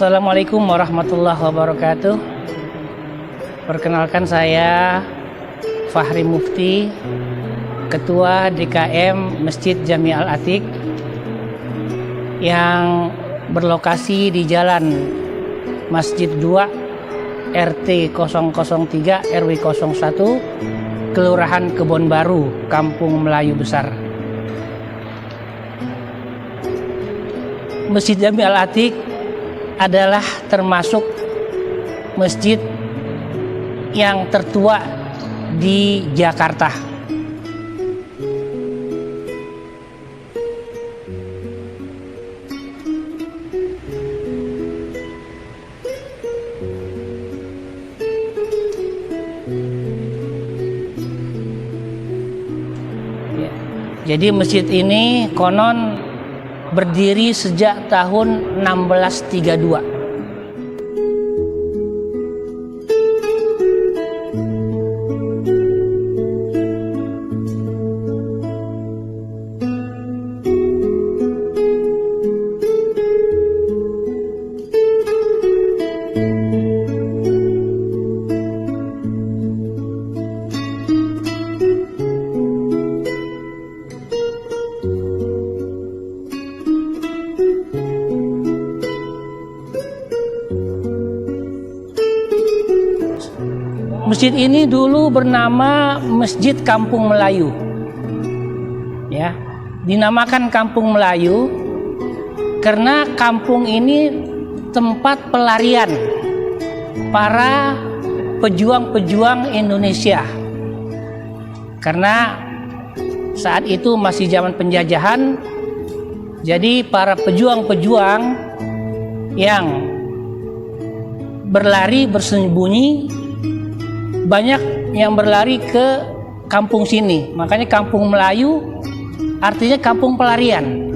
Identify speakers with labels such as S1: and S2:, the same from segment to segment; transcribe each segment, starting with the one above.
S1: Assalamualaikum warahmatullahi wabarakatuh. Perkenalkan, saya Fahri Mufti, Ketua DKM Masjid Jami Al-Atiq yang berlokasi di Jalan Masjid 2 RT 003 RW 01 Kelurahan Kebon Baru, Kampung Melayu Besar. Masjid Jami Al-Atiq adalah termasuk masjid yang tertua di Jakarta. Jadi masjid ini konon berdiri sejak tahun 1632. Masjid ini dulu bernama Masjid Kampung Melayu. Ya, dinamakan Kampung Melayu karena kampung ini tempat pelarian para pejuang-pejuang Indonesia. Karena saat itu masih zaman penjajahan, jadi para pejuang-pejuang yang berlari bersembunyi banyak yang berlari ke kampung sini. Makanya Kampung Melayu artinya kampung pelarian.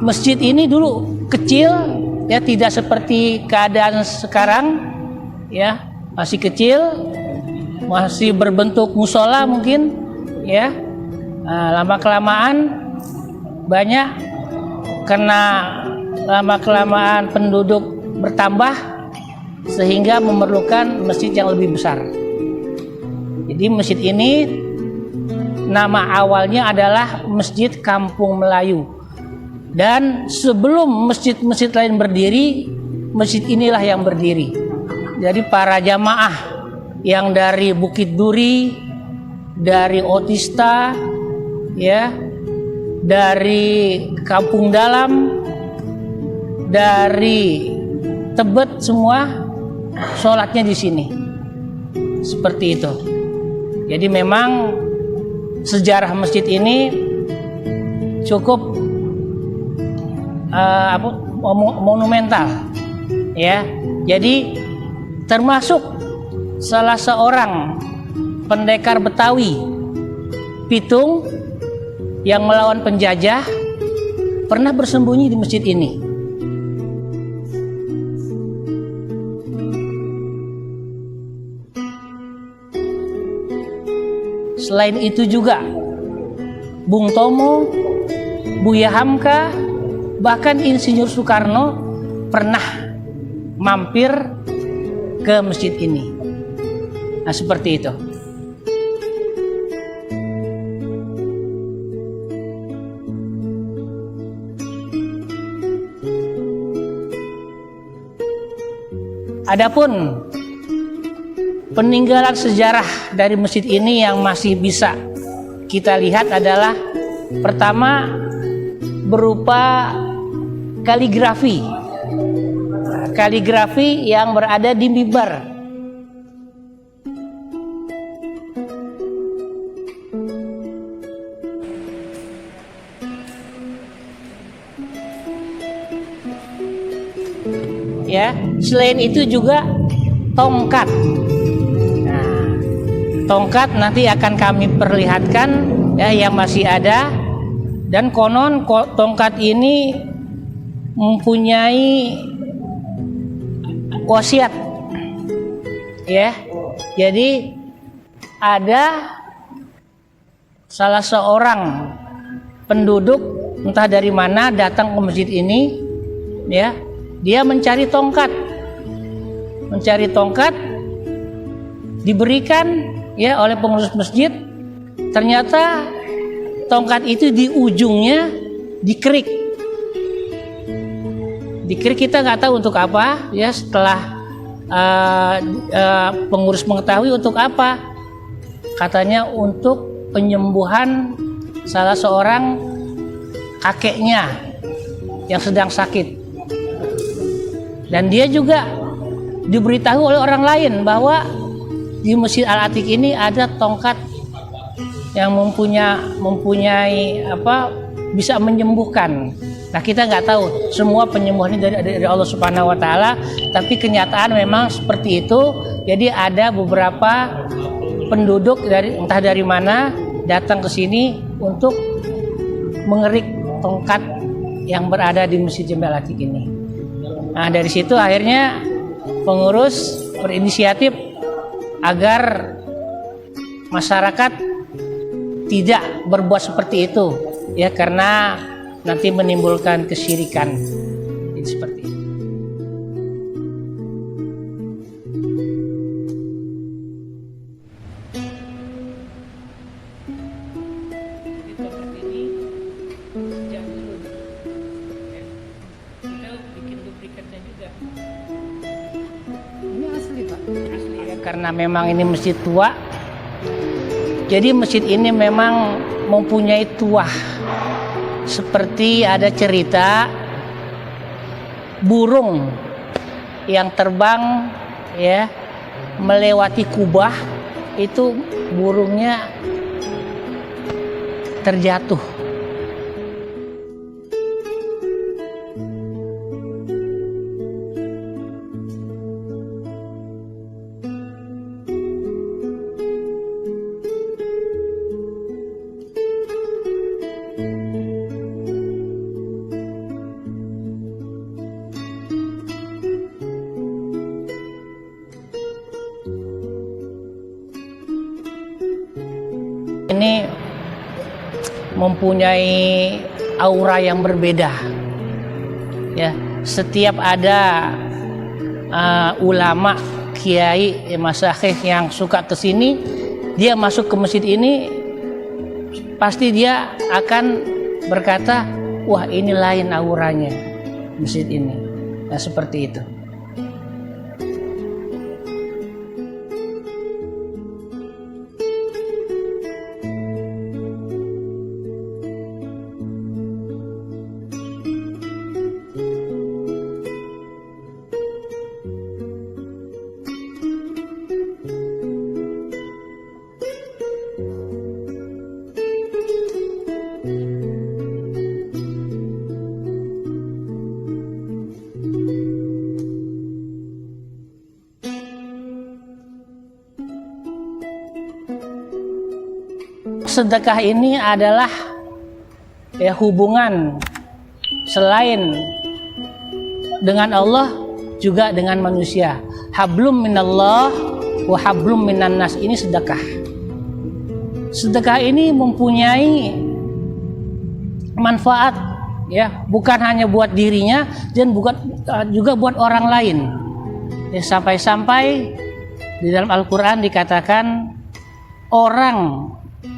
S1: Masjid ini dulu kecil, ya, tidak seperti keadaan sekarang, ya, masih kecil, masih berbentuk musola mungkin, ya. Lama kelamaan banyak, karena lama-kelamaan penduduk bertambah sehingga memerlukan masjid yang lebih besar. Jadi masjid ini nama awalnya adalah Masjid Kampung Melayu. Dan sebelum masjid-masjid lain berdiri, masjid inilah yang berdiri. Jadi para jamaah yang dari Bukit Duri, dari Otista, ya, dari Kampung Dalam, dari Tebet, semua sholatnya di sini. Seperti itu. Jadi memang sejarah masjid ini cukup monumental, ya. Jadi termasuk salah seorang pendekar Betawi, Pitung, yang melawan penjajah pernah bersembunyi di masjid ini. Selain itu juga Bung Tomo, Buya Hamka, bahkan Insinyur Soekarno pernah mampir ke masjid ini. Nah, seperti itu. Adapun peninggalan sejarah dari masjid ini yang masih bisa kita lihat adalah pertama berupa kaligrafi. Kaligrafi yang berada di mimbar. Ya, selain itu juga tongkat. Nah, tongkat nanti akan kami perlihatkan, ya, yang masih ada. Dan konon tongkat ini mempunyai wasiat, ya. Jadi ada salah seorang penduduk entah dari mana datang ke masjid ini, ya, dia mencari tongkat, diberikan ya oleh pengurus masjid. Ternyata tongkat itu di ujungnya dikerik. Kita nggak tahu untuk apa, ya. Setelah pengurus mengetahui untuk apa, katanya untuk penyembuhan salah seorang kakeknya yang sedang sakit. Dan dia juga diberitahu oleh orang lain bahwa di Masjid Al-Atiq ini ada tongkat yang mempunyai bisa menyembuhkan. Nah, kita nggak tahu semua penyembuhan ini dari Allah Subhanahu Wa Taala, tapi kenyataan memang seperti itu. Jadi ada beberapa penduduk entah dari mana datang ke sini untuk mengerik tongkat yang berada di Masjid Jami Al-Atiq ini. Nah, dari situ akhirnya pengurus berinisiatif agar masyarakat tidak berbuat seperti itu, ya, karena nanti menimbulkan kesyirikan. Jadi seperti itu. Karena memang ini masjid tua, jadi masjid ini memang mempunyai tuah. Seperti ada cerita burung yang terbang, ya, melewati kubah, itu burungnya terjatuh. Ini mempunyai aura yang berbeda, ya. Setiap ada ulama, kiai, masyayikh yang suka ke sini, dia masuk ke masjid ini, pasti dia akan berkata, wah, ini lain auranya masjid ini. Nah, seperti itu. Sedekah ini adalah, ya, hubungan selain dengan Allah juga dengan manusia. Hablum minallah wa hablum minan nas, ini sedekah. Sedekah ini mempunyai manfaat, ya, bukan hanya buat dirinya dan juga buat orang lain. Ya, sampai-sampai di dalam Al-Quran dikatakan orang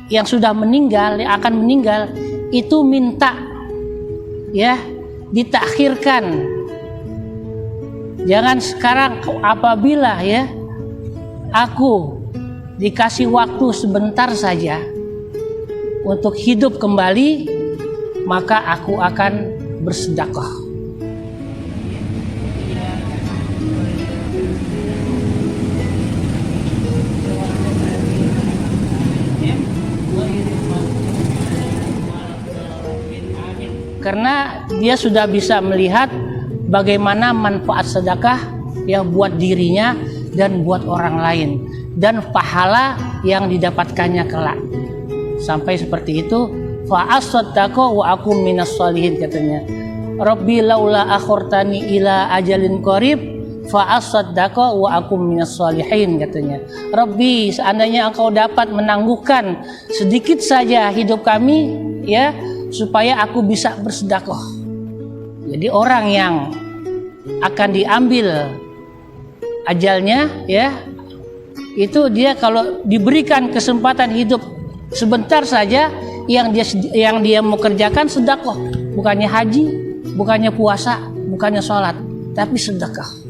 S1: yang sudah meninggal, yang akan meninggal, itu minta, ya, ditakhirkan. Jangan sekarang, apabila, ya, aku dikasih waktu sebentar saja untuk hidup kembali, maka aku akan bersedekah. Karena dia sudah bisa melihat bagaimana manfaat sedekah, ya, buat dirinya dan buat orang lain, dan pahala yang didapatkannya kelak. Sampai seperti itu, fa asaddaqa wa akum minas sholihin, katanya. Rabbi laula akhortani ila ajalin qarib fa asaddaqa wa akum minas sholihin, katanya. Rabbi, seandainya engkau dapat menangguhkan sedikit saja hidup kami, ya, supaya aku bisa bersedekah. Jadi orang yang akan diambil ajalnya, ya, itu dia kalau diberikan kesempatan hidup sebentar saja, yang dia mau kerjakan sedekah, bukannya haji, bukannya puasa, bukannya sholat, tapi sedekah.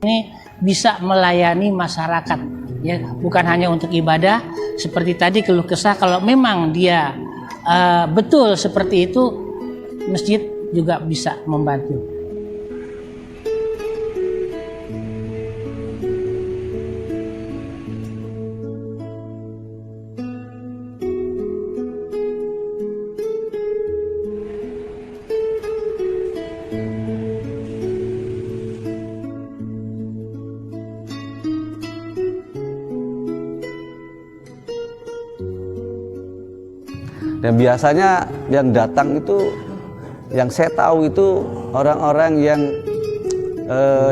S1: Ini bisa melayani masyarakat, ya, bukan hanya untuk ibadah. Seperti tadi keluh kesah, kalau memang dia betul seperti itu, masjid juga bisa membantu.
S2: Dan biasanya yang datang itu, yang saya tahu itu orang-orang yang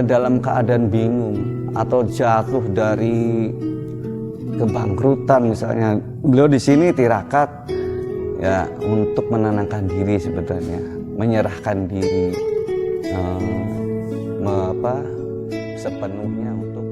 S2: dalam keadaan bingung atau jatuh dari kebangkrutan misalnya. Beliau di sini tirakat, ya, untuk menenangkan diri sebenarnya, menyerahkan diri sepenuhnya untuk